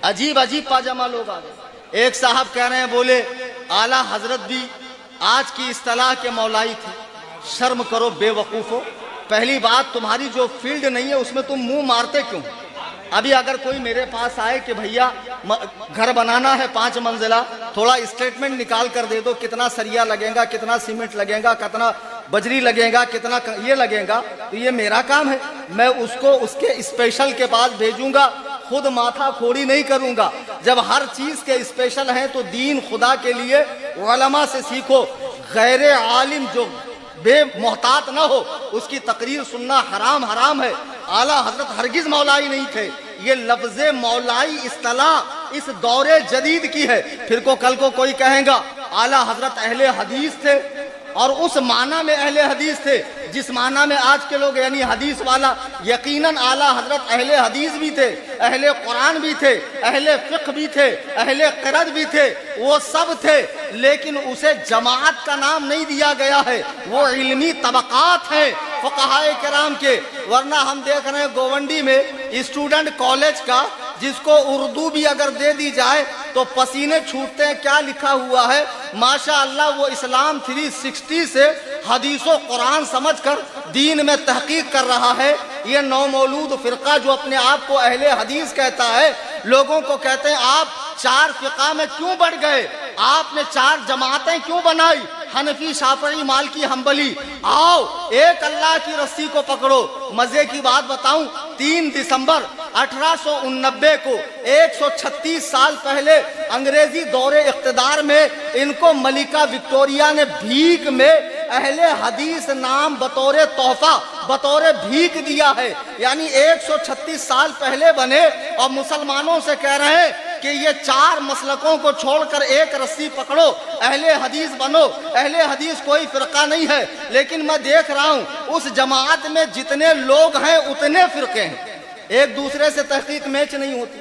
عجیب عجیب پاجامہ لوگ آ گئے. ایک صاحب کہہ رہے ہیں بولے اعلیٰ حضرت بھی آج کی اصطلاح کے مولائی تھے. شرم کرو بے وقوفو، پہلی بات تمہاری جو فیلڈ نہیں ہے اس میں تم منہ مارتے کیوں؟ ابھی اگر کوئی میرے پاس آئے کہ بھیا گھر بنانا ہے 5 منزلہ، تھوڑا اسٹیٹمنٹ نکال کر دے دو، کتنا سریا لگے گا، کتنا سیمنٹ لگے گا، کتنا بجری لگے گا، کتنا یہ لگے گا، تو یہ میرا کام ہے. میں اس کو اس کے اسپیشل کے پاس بھیجوں گا، خود ماتھا کھوڑی نہیں کروں گا. جب ہر چیز کے اسپیشل ہیں تو دین خدا کے لیے علماء سے سیکھو. غیر عالم جو بے محتاط نہ ہو اس کی تقریر سننا حرام ہے. اعلیٰ حضرت ہرگز مولائی نہیں تھے. یہ لفظ مولائی اصطلاح اس دور جدید کی ہے. پھر کل کو کوئی کہیں گا اعلیٰ حضرت اہل حدیث تھے، اور اس معنی میں اہل حدیث تھے جس معنی میں آج کے لوگ یعنی حدیث والا. یقیناً اعلیٰ حضرت اہل حدیث بھی تھے، اہل قرآن بھی تھے، اہل فقہ بھی تھے، اہل قرآن بھی تھے، وہ سب تھے، لیکن اسے جماعت کا نام نہیں دیا گیا ہے. وہ علمی طبقات ہیں فقہائے کرام کے. ورنہ ہم دیکھ رہے ہیں گوونڈی میں اسٹوڈنٹ کالج کا جس کو اردو بھی اگر دے دی جائے تو پسینے چھوٹتے ہیں. کیا لکھا ہوا ہے؟ ماشاءاللہ وہ اسلام 360 سے حدیث و قرآن سمجھ کر دین میں تحقیق کر رہا ہے. یہ نو مولود فرقہ جو اپنے آپ کو اہل حدیث کہتا ہے، لوگوں کو کہتے ہیں آپ 4 فقہ میں کیوں بڑھ گئے، آپ نے 4 جماعتیں کیوں بنائی، حنفی، شافعی، مالکی، حنبلی. آؤ ایک اللہ کی رسی کو پکڑو. مزے کی بات بتاؤں، 3 دسمبر 1889 کو 136 سال پہلے انگریزی دور اقتدار میں ان کو ملکہ وکٹوریہ نے بھیک میں اہل حدیث نام بطور تحفہ بطور بھیک دیا ہے. یعنی 136 سال پہلے بنے اور مسلمانوں سے کہہ رہے ہیں کہ یہ 4 مسلکوں کو چھوڑ کر ایک رسی پکڑو، اہل حدیث بنو. اہل حدیث کوئی فرقہ نہیں ہے، لیکن میں دیکھ رہا ہوں اس جماعت میں جتنے لوگ ہیں اتنے فرقے ہیں. ایک دوسرے سے تحقیق میچ نہیں ہوتی.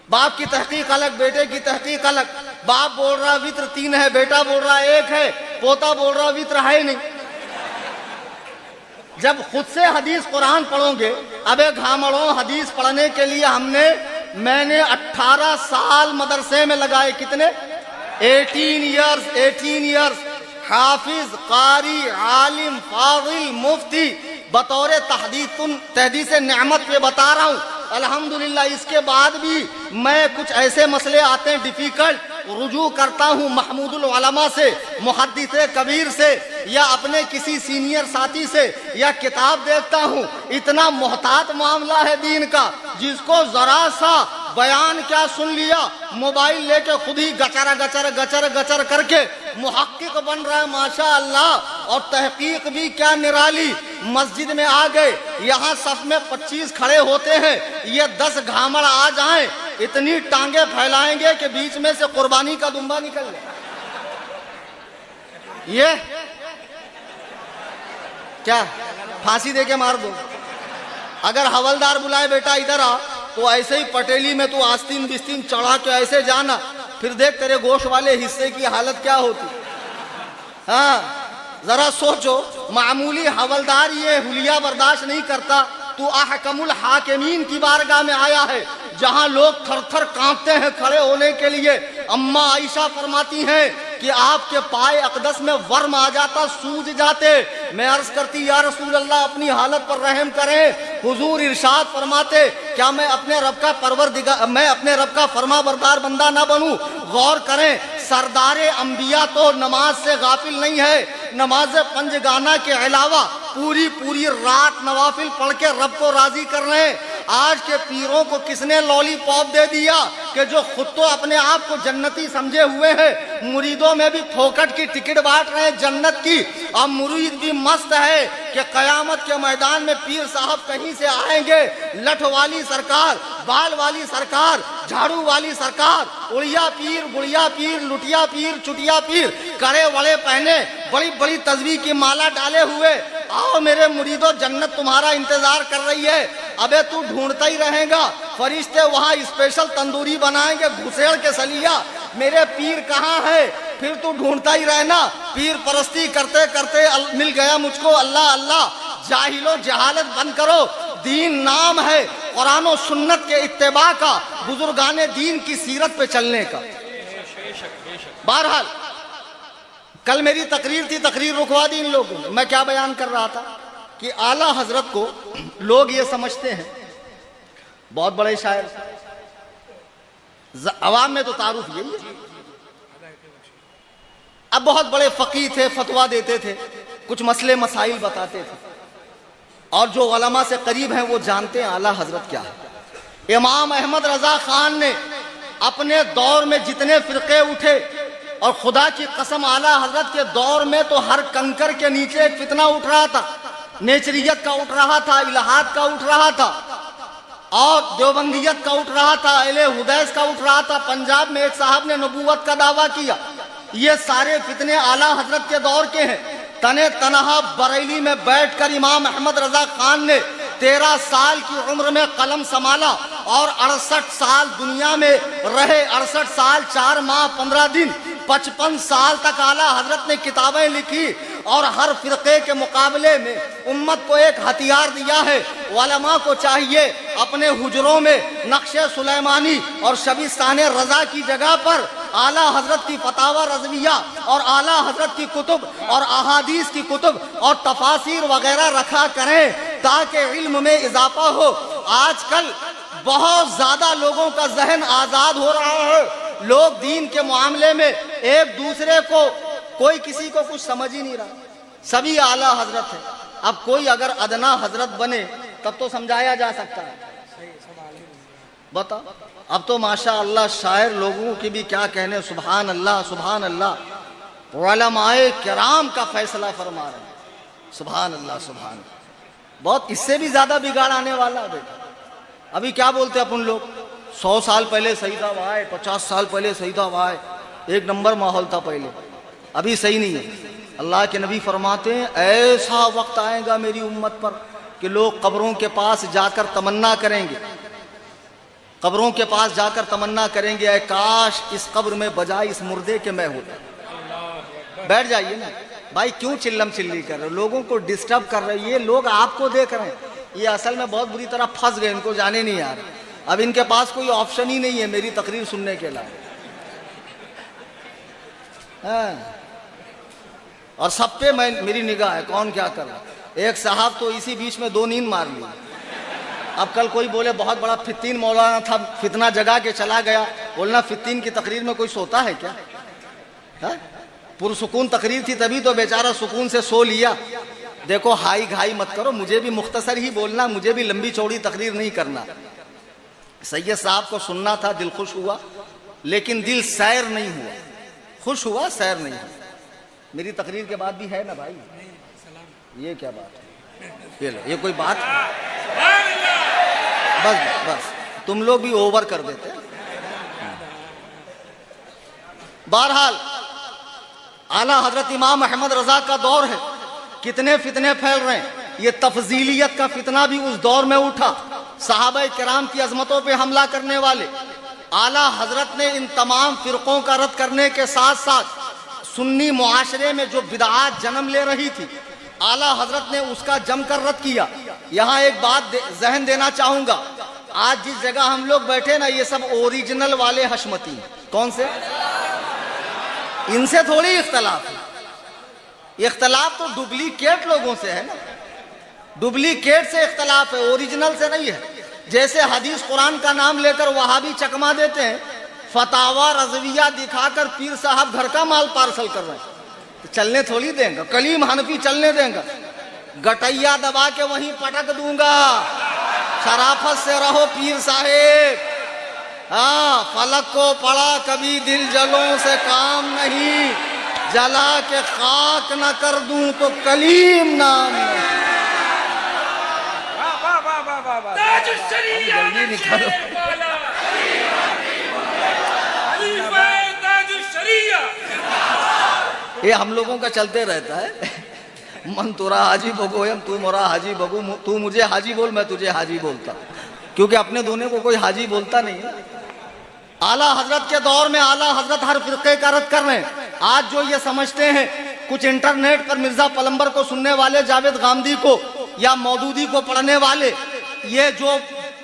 باپ کی تحقیق الگ، بیٹے کی تحقیق الگ. باپ بول رہا وطر 3 ہے، بیٹا بول رہا 1 ہے، پوتا بول رہا وطر ہے نہیں. جب خود سے حدیث قرآن پڑھو گے، ابے گھامڑوں حدیث پڑھنے کے لیے میں نے 18 سال مدرسے میں لگائے. کتنے؟ 18 ایئرز. حافظ، قاری، عالم، فاضل، مفتی، بطور تحدیث نعمت پہ بتا رہا ہوں. الحمدللہ اس کے بعد بھی میں کچھ ایسے مسئلے آتے ہیں ڈیفیکلٹ، رجوع کرتا ہوں محمود العلماء سے، محدث کبیر سے، یا اپنے کسی سینئر ساتھی سے، یا کتاب دیکھتا ہوں. اتنا محتاط معاملہ ہے دین کا، جس کو ذرا سا بیان کیا سن لیا، موبائل لے کے خود ہی گچر کر کے محقق بن رہا ہے. ماشاءاللہ. اور تحقیق بھی کیا نرالی. مسجد میں آ گئے، یہاں صف میں 25 کھڑے ہوتے ہیں، یہ 10 گھامڑ آ جائیں، اتنی ٹانگیں پھیلائیں گے کہ بیچ میں سے قربانی کا دمبا نکل جائے. یہ کیا پھانسی دے کے مار دو. اگر حوالدار بلائے بیٹا ادھر آ، تو ایسے ہی پٹیلی میں تو آستین بستین چڑھا کے ایسے جانا، پھر دیکھ تیرے گوشت والے حصے کی حالت کیا ہوتی. ہاں ذرا سوچو، معمولی حوالدار یہ حلیہ برداشت نہیں کرتا، تو احکم الحاکمین کی بارگاہ میں آیا ہے جہاں لوگ تھر تھر کانپتے ہیں کھڑے ہونے کے لیے. اماں عائشہ فرماتی ہیں کہ آپ کے پائے اقدس میں ورم آ جاتا، سوج جاتے. میں عرض کرتی یا رسول اللہ اپنی حالت پر رحم کریں. حضور ارشاد فرماتے کیا میں اپنے رب کا فرما بردار بندہ نہ بنوں؟ غور کریں، سردار انبیاء تو نماز سے غافل نہیں ہے. نماز پنجگانہ کے علاوہ پوری رات نوافل پڑھ کے رب کو راضی کر رہے ہیں. آج کے پیروں کو کس نے لولی پاپ دے دیا کہ جو خود تو اپنے آپ کو جنتی سمجھے ہوئے ہیں، مریدوں میں بھی پھوکٹ کی ٹکٹ بانٹ رہے ہیں جنت کی. اور مرید بھی مست ہے کہ قیامت کے میدان میں پیر صاحب کہیں سے آئیں گے، لٹھ والی سرکار، بال والی سرکار، جھاڑو والی سرکار، اڑیا پیر، گڑیا پیر، لٹیا پیر، چٹیا پیر، کڑے وڑے پہنے، بڑی تسبیح کی مالا ڈالے ہوئے. آؤ میرے مریدو، جنت تمہارا انتظار کر رہی ہے. ابے تو ڈھونڈتا ہی رہے گا، فرشتے وہاں اسپیشل تندوری بنائیں گے گھسیڑ کے سلیا. میرے پیر کہاں ہے؟ پھر تو ڈھونڈتا ہی رہنا. پیر پرستی کرتے کرتے مل گیا مجھ کو اللہ اللہ. جاہلو جہالت بند کرو، دین نام ہے، قرآن و سنت کے اتباع کا، بزرگان دین کی سیرت پہ چلنے کا۔ بہرحال کل میری تقریر تھی، تقریر رکوا دی ان لوگوں نے۔ میں کیا بیان کر رہا تھا کہ اعلیٰ حضرت کو لوگ یہ سمجھتے ہیں بہت بڑے شاعر، عوام میں تو تعارف یہی ہے، اب بہت بڑے فقیہ تھے، فتویٰ دیتے تھے، کچھ مسئلے مسائل بتاتے تھے، اور جو علماء سے قریب ہیں وہ جانتے ہیں اعلیٰ حضرت کیا ہے۔ امام احمد رضا خان نے اپنے دور میں جتنے فرقے اٹھے، اور خدا کی قسم اعلیٰ حضرت کے دور میں تو ہر کنکر کے نیچے ایک فتنہ اٹھ رہا تھا، نیچریت کا اٹھ رہا تھا، الہاد کا اٹھ رہا تھا، اور دیوبندیت کا اٹھ رہا تھا، اہل حدیث کا اٹھ رہا تھا۔ پنجاب میں ایک صاحب نے نبوت کا دعویٰ کیا۔ یہ سارے فتنے اعلیٰ حضرت کے دور کے ہیں۔ تنے تنہا بریلی میں بیٹھ کر امام احمد رضا خان نے 13 سال کی عمر میں قلم سنبھالا، اور 68 سال دنیا میں رہے، 68 سال 4 ماہ 15 دن، 55 سال تک اعلیٰ حضرت نے کتابیں لکھی، اور ہر فرقے کے مقابلے میں امت کو ایک ہتھیار دیا ہے۔ علماء کو چاہیے اپنے حجروں میں نقش سلیمانی اور شبستان رضا کی جگہ پر اعلیٰ حضرت کی فتاوی رضویہ اور اعلیٰ حضرت کی کتب اور احادیث کی کتب اور تفاسیر وغیرہ رکھا کریں تاکہ علم میں اضافہ ہو۔ آج کل بہت زیادہ لوگوں کا ذہن آزاد ہو رہا ہے، لوگ دین کے معاملے میں ایک دوسرے کو، کوئی کسی کو کچھ سمجھ ہی نہیں رہا، سبھی اعلیٰ حضرت ہے۔ اب کوئی اگر ادنا حضرت بنے تب تو سمجھایا جا سکتا ہے، بتا۔ اب تو ماشاء اللہ شاعر لوگوں کی بھی کیا کہنے، سبحان اللہ سبحان اللہ، علماء کرام کا فیصلہ فرما رہے ہیں، سبحان اللہ سبحان اللہ۔ بہت اس سے بھی زیادہ بگاڑ آنے والا ہے بیٹا۔ ابھی کیا بولتے ہیں اپن لوگ، 100 سال پہلے صحیح تھا بھائی، 50 سال پہلے صحیح تھا بھائی، ایک نمبر ماحول تھا پہلے، ابھی صحیح نہیں ہے۔ اللہ کے نبی فرماتے ہیں ایسا وقت آئے گا میری امت پر کہ لوگ قبروں کے پاس جا کر تمنا کریں گے، قبروں کے پاس جا کر تمنا کریں گے، اے کاش اس قبر میں بجائے اس مردے کے میں ہوتا۔ بیٹھ جائیے نا بھائی، کیوں چلم چلی کر رہے، لوگوں کو ڈسٹرب کر رہے، یہ لوگ آپ کو دیکھ رہے ہیں، یہ اصل میں بہت بری طرح پھنس گئے، ان کو جانے نہیں آ رہا، اب ان کے پاس کوئی آپشن ہی نہیں ہے میری تقریر سننے کے علاوہ۔ اور سب پہ میری نگاہ ہے، کون کیا کر رہا۔ ایک صاحب تو اسی بیچ میں 2 نیند مار لی۔ اب کل کوئی بولے بہت بڑا فتین مولانا تھا، فتنہ جگا کے چلا گیا، بولنا فتین کی تقریر میں کوئی سوتا ہے کیا؟ پرسکون تقریر تھی تبھی تو بیچارہ سکون سے سو لیا۔ دیکھو ہائی گھائی مت کرو، مجھے بھی مختصر ہی بولنا، مجھے بھی لمبی چوڑی تقریر نہیں کرنا۔ سید صاحب کو سننا تھا، دل خوش ہوا، لیکن دل سیر نہیں ہوا، خوش ہوا سیر نہیں ہوا۔ میری تقریر کے بعد بھی ہے نا بھائی، یہ کیا بات ہے، یہ کوئی بات ہے؟ بس بس تم لوگ بھی اوور کر دیتے۔ بہرحال اعلیٰ حضرت امام احمد رضا کا دور ہے، کتنے فتنے پھیل رہے ہیں۔ یہ تفضیلیت کا فتنہ بھی اس دور میں اٹھا، صحابہ کرام کی عظمتوں پہ حملہ کرنے والے۔ اعلیٰ حضرت نے ان تمام فرقوں کا رد کرنے کے ساتھ ساتھ سنی معاشرے میں جو بدعات جنم لے رہی تھی، اعلیٰ حضرت نے اس کا جم کر رد کیا۔ یہاں ایک بات ذہن دینا چاہوں گا، آج جس جگہ ہم لوگ بیٹھے نا، یہ سب اوریجنل والے حشمتی ہیں۔ کون سے؟ ان سے تھوڑی اختلاف ہے، اختلاف تو ڈپلیکیٹ لوگوں سے ہے نا، ڈپلیکیٹ سے اختلاف ہے، اوریجنل سے نہیں ہے۔ جیسے حدیث قرآن کا نام لے کر وہابی چکما دیتے ہیں، فتاوی رضویہ دکھا کر پیر صاحب گھر کا مال پارسل کر رہے ہیں، تو چلنے تھوڑی دیں گا، کلیم حنفی چلنے دیں گا، گٹیا دبا کے وہیں پٹک دوں گا۔ شرافت سے رہو پیر صاحب، ہاں فلک کو پڑا کبھی دل جلوں سے کام نہیں، جلا کے خاک نہ کر دوں تو کلیم نام نہیں۔ تاج الشریعہ تاج الشریعہ، یہ ہم لوگوں کا چلتے رہتا ہے، من تورا حاجی بگویم تو مرا حاجی بگو، تو مجھے حاجی بول میں تجھے حاجی بولتا، کیونکہ اپنے دونوں کو کوئی حاجی بولتا نہیں ہے۔ اعلیٰ حضرت کے دور میں اعلیٰ حضرت ہر فرقے کا رد کر رہے ہیں۔ آج جو یہ سمجھتے ہیں، کچھ انٹرنیٹ پر مرزا پلمبر کو سننے والے، جاوید غامدی کو یا مودودی کو پڑھنے والے، یہ جو